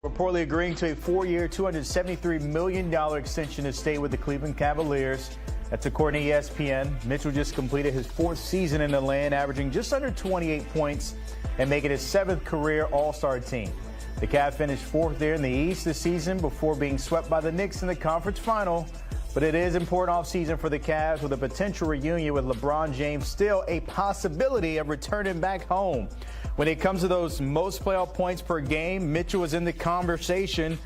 Reportedly agreeing to a 4-year, $273 million extension to stay with the Cleveland Cavaliers. That's according to ESPN. Mitchell just completed his 4th season in the land, averaging just under 28 points and making his 7th career All-Star team. The Cavs finished 4th there in the East this season before being swept by the Knicks in the conference final. But it is important offseason for the Cavs with a potential reunion with LeBron James still a possibility of returning back home. When it comes to those most playoff points per game, Mitchell is in the conversation.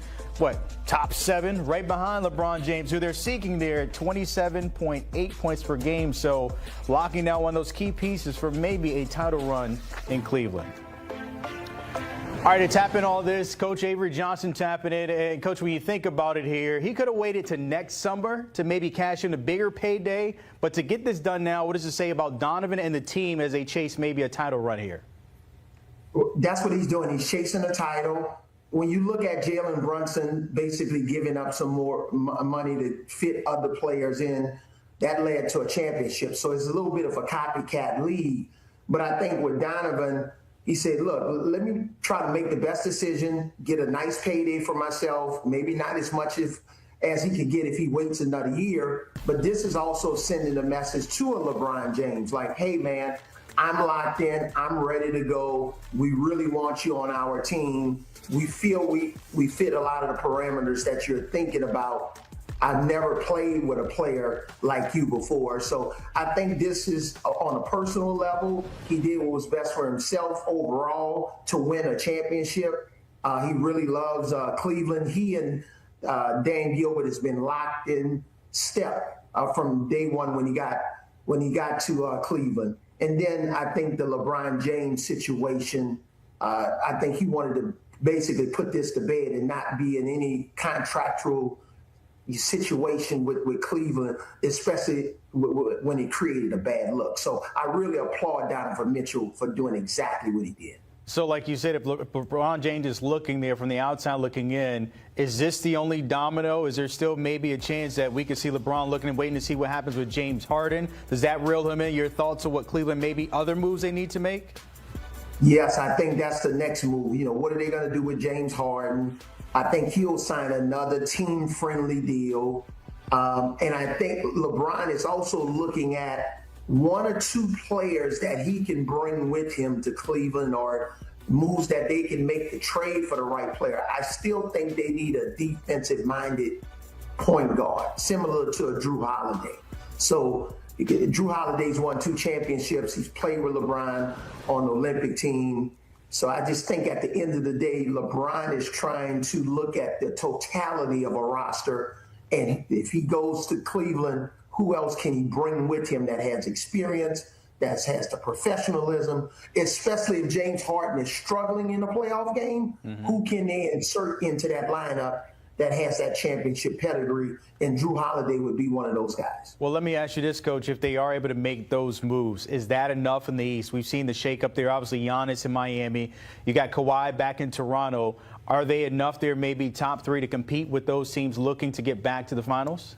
Top 7, right behind LeBron James, who they're seeking there at 27.8 points per game. So locking down one of those key pieces for maybe a title run in Cleveland. All right, to tap in all this, Coach Avery Johnson tapping in. And, Coach, when you think about it here, he could have waited to next summer to maybe cash in a bigger payday. But to get this done now, what does it say about Donovan and the team as they chase maybe a title run here? That's what he's doing. He's chasing a title. When you look at Jalen Brunson basically giving up some more money to fit other players in, that led to a championship. So it's a little bit of a copycat league. But I think with Donovan, he said, look, let me try to make the best decision, get a nice payday for myself, maybe not as much as he could get if he waits another year. But this is also sending a message to a LeBron James, like, hey, man, I'm locked in. I'm ready to go. We really want you on our team. We feel we fit a lot of the parameters that you're thinking about. I've never played with a player like you before. So I think this is on a personal level. He did what was best for himself overall to win a championship. He really loves Cleveland. He and Dan Gilbert has been locked in step from day one when he got to Cleveland. And then I think the LeBron James situation, I think he wanted to basically put this to bed and not be in any contractual situation with Cleveland, especially when he created a bad look. So I really applaud Donovan Mitchell for doing exactly what he did. So like you said, if LeBron James is looking there from the outside looking in, is this the only domino? Is there still maybe a chance that we could see LeBron looking and waiting to see what happens with James Harden? Does that reel him in? Your thoughts on what Cleveland, maybe other moves they need to make? Yes, I think that's the next move. You know, what are they going to do with James Harden? I think he'll sign another team-friendly deal. And I think LeBron is also looking at 1 or 2 players that he can bring with him to Cleveland or moves that they can make to trade for the right player. I still think they need a defensive-minded point guard, similar to a Drew Holiday. So Drew Holiday's won 2 championships. He's played with LeBron on the Olympic team. So I just think at the end of the day, LeBron is trying to look at the totality of a roster. And if he goes to Cleveland, who else can he bring with him that has experience, that has the professionalism, especially if James Harden is struggling in a playoff game? Who can they insert into that lineup that has that championship pedigree? And Drew Holiday would be one of those guys. Well, let me ask you this, Coach. If they are able to make those moves, is that enough in the East? We've seen the shakeup there. Obviously, Giannis in Miami. You got Kawhi back in Toronto. Are they enough there, maybe top 3 to compete with those teams looking to get back to the finals?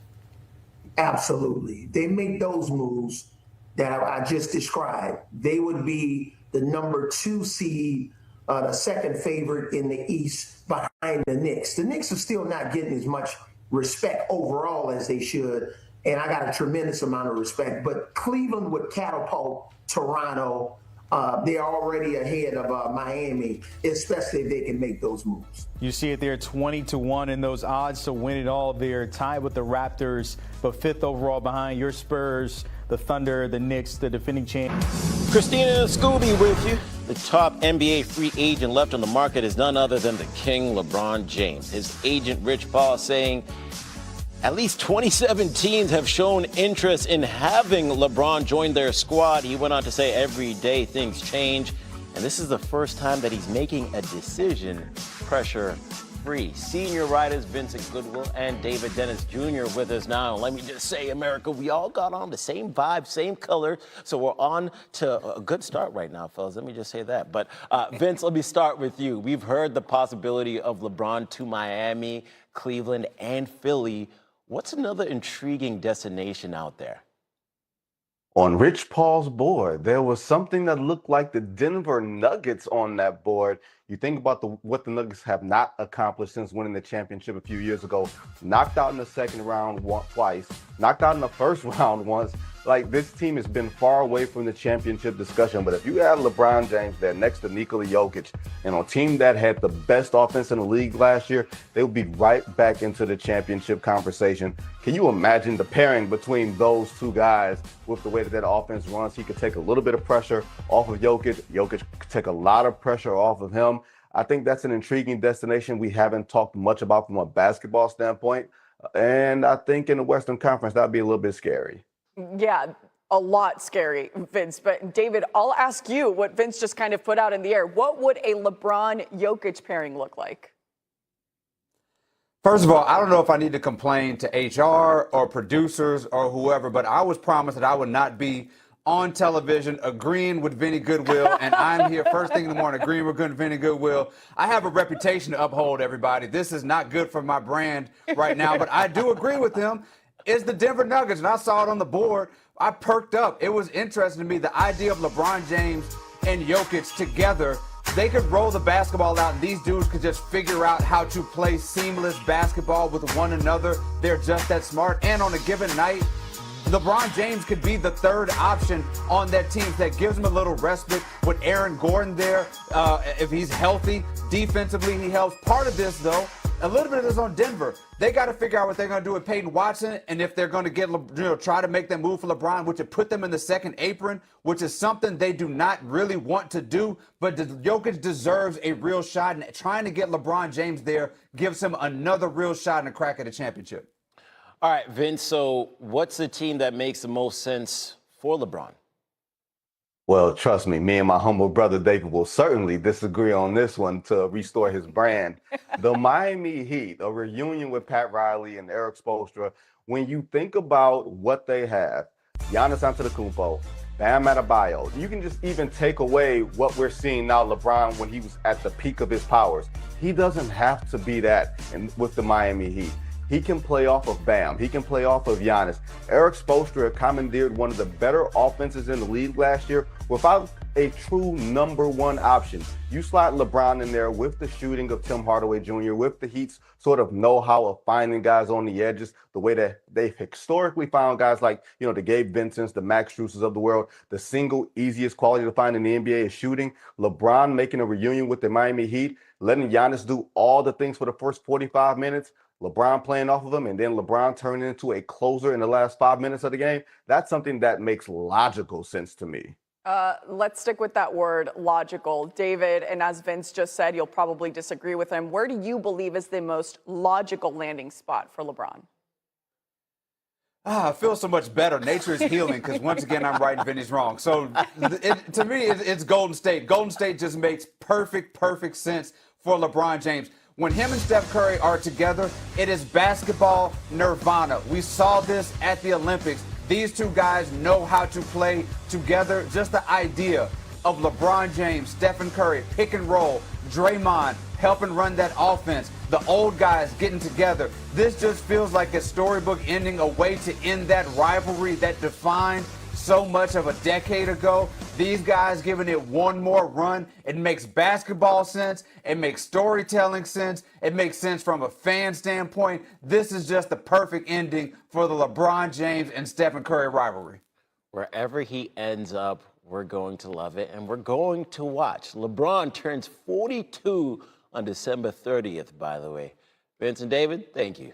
Absolutely. They make those moves that I just described. They would be the number 2 seed, the second favorite in the East behind the Knicks. The Knicks are still not getting as much respect overall as they should, and I got a tremendous amount of respect. But Cleveland would catapult Toronto. They're already ahead of Miami, especially if they can make those moves. You see it there, 20-1 in those odds to win it all. They're tied with the Raptors, but 5th overall behind your Spurs, the Thunder, the Knicks, the defending champions. Christina and Scooby with you. The top NBA free agent left on the market is none other than the King, LeBron James. His agent, Rich Paul, saying at least 27 teams have shown interest in having LeBron join their squad. He went on to say every day things change, and this is the first time that he's making a decision pressure-free. Senior writers Vincent Goodwill and David Dennis Jr. with us now. Let me just say, America, we all got on the same vibe, same color, so we're on to a good start right now, fellas. Let me just say that. But Vince, let me start with you. We've heard the possibility of LeBron to Miami, Cleveland, and Philly. What's another intriguing destination out there? On Rich Paul's board, there was something that looked like the Denver Nuggets on that board. You think about what the Nuggets have not accomplished since winning the championship a few years ago. Knocked out in the second round twice, knocked out in the first round once. Like, this team has been far away from the championship discussion. But if you have LeBron James there next to Nikola Jokic, and on a team that had the best offense in the league last year, they would be right back into the championship conversation. Can you imagine the pairing between those two guys with the way that offense runs? He could take a little bit of pressure off of Jokic. Jokic could take a lot of pressure off of him. I think that's an intriguing destination we haven't talked much about from a basketball standpoint. And I think in the Western Conference, that'd be a little bit scary. Yeah, a lot scary, Vince. But David, I'll ask you what Vince just kind of put out in the air. What would a LeBron-Jokic pairing look like? First of all, I don't know if I need to complain to HR or producers or whoever, but I was promised that I would not be on television agreeing with Vinny Goodwill, and I'm here first thing in the morning agreeing with Vinny Goodwill. I have a reputation to uphold, everybody. This is not good for my brand right now, but I do agree with him. It's the Denver Nuggets, and I saw it on the board. I perked up. It was interesting to me, the idea of LeBron James and Jokic together. They could roll the basketball out, and these dudes could just figure out how to play seamless basketball with one another. They're just that smart. And on a given night, LeBron James could be the third option on that team. That gives him a little respite with Aaron Gordon there. If he's healthy, defensively he helps. Part of this, though, a little bit of this on Denver. They got to figure out what they're going to do with Peyton Watson, and if they're going to get, try to make that move for LeBron, which would put them in the second apron, which is something they do not really want to do. But Jokic deserves a real shot, and trying to get LeBron James there gives him another real shot and a crack at a championship. All right, Vince, so what's the team that makes the most sense for LeBron? Well, trust me, me and my humble brother David will certainly disagree on this one to restore his brand. The Miami Heat, a reunion with Pat Riley and Eric Spoelstra. When you think about what they have, Giannis Antetokounmpo, Bam Adebayo, you can just even take away what we're seeing now, LeBron, when he was at the peak of his powers. He doesn't have to be that with the Miami Heat. He can play off of Bam. He can play off of Giannis. Eric Spoelstra commandeered one of the better offenses in the league last year without a true number one option. You slot LeBron in there with the shooting of Tim Hardaway Jr., with the Heat's sort of know-how of finding guys on the edges, the way that they've historically found guys like, the Gabe Vincents, the Max Struses of the world. The single easiest quality to find in the NBA is shooting. LeBron making a reunion with the Miami Heat, letting Giannis do all the things for the first 45 minutes. LeBron playing off of him, and then LeBron turning into a closer in the last 5 minutes of the game. That's something that makes logical sense to me. Let's stick with that word, logical. David, and as Vince just said, you'll probably disagree with him. Where do you believe is the most logical landing spot for LeBron? I feel so much better. Nature is healing because, once again, I'm right and Vinny's wrong. So, to me, it's Golden State. Golden State just makes perfect sense for LeBron James. When him and Steph Curry are together, it is basketball nirvana. We saw this at the Olympics. These two guys know how to play together. Just the idea of LeBron James, Stephen Curry, pick and roll, Draymond helping run that offense, the old guys getting together. This just feels like a storybook ending, a way to end that rivalry that defined so much of a decade ago. These guys giving it one more run. It makes basketball sense. It makes storytelling sense. It makes sense from a fan standpoint. This is just the perfect ending for the LeBron James and Stephen Curry rivalry. Wherever he ends up, we're going to love it, and we're going to watch. LeBron turns 42 on December 30th, by the way. Vince and David, thank you.